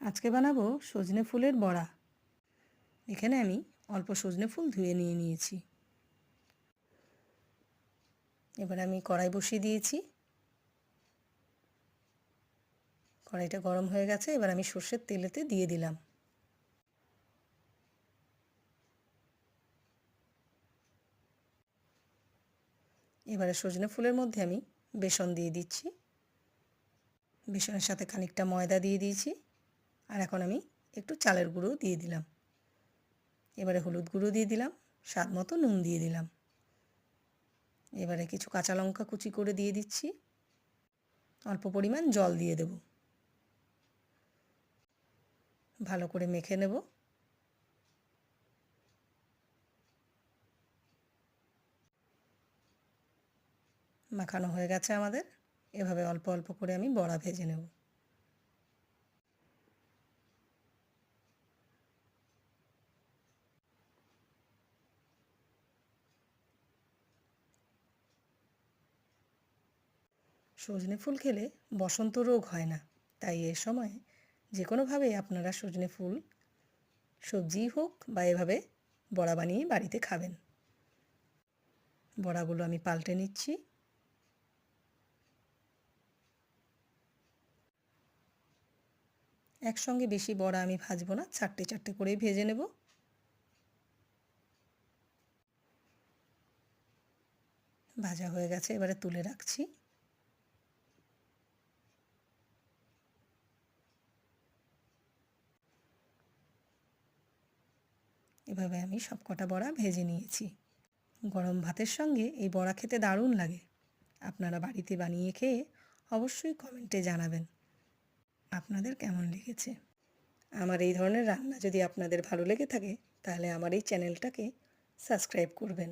আজকে বানাবো সজনে ফুলের বড়া। এখানে আমি অল্প সজনে ফুল ধুয়ে নিয়েছি। এবার আমি কড়াই বসিয়ে দিয়েছি। কড়াইটা গরম হয়ে গেছে, এবার আমি সর্ষের তেলেতে দিয়ে দিলাম। এবারে সজনে ফুলের মধ্যে আমি বেসন দিয়ে দিচ্ছি। বেসনের সাথে খানিকটা ময়দা দিয়ে দিয়েছি, আর এখন আমি একটু চালের গুঁড়ো দিয়ে দিলাম। এবারে হলুদ গুঁড়ো দিয়ে দিলাম, স্বাদ মতো নুন দিয়ে দিলাম। এবারে কিছু কাঁচা লঙ্কা কুচি করে দিয়ে দিচ্ছি, অল্প পরিমাণ জল দিয়ে দেব। ভালো করে মেখে নেব। মাখানো হয়ে গেছে আমাদের। এভাবে অল্প অল্প করে আমি বড়া ভেজে নেব। সজনে ফুল খেলে বসন্ত রোগ হয় না, তাই এ সময় যে কোনোভাবেই আপনারা সজনে ফুল সবজিই হোক বা এভাবে বড়া বানিয়ে বাড়িতে খাবেন। বড়াগুলো আমি পাল্টে নিচ্ছি। একসঙ্গে বেশি বড়া আমি ভাজবো না, চারটে চারটে করেই ভেজে নেব। ভাজা হয়ে গেছে, এবারে তুলে রাখছি। এভাবে আমি সবকটা বড়া ভেজে নিয়েছি। গরম ভাতের সঙ্গে এই বড়া খেতে দারুণ লাগে। আপনারা বাড়িতে বানিয়ে খেয়ে অবশ্যই কমেন্টে জানাবেন আপনাদের কেমন লেগেছে। আমার এই ধরনের রান্না যদি আপনাদের ভালো লেগে থাকে, তাহলে আমার এই চ্যানেলটাকে সাবস্ক্রাইব করবেন।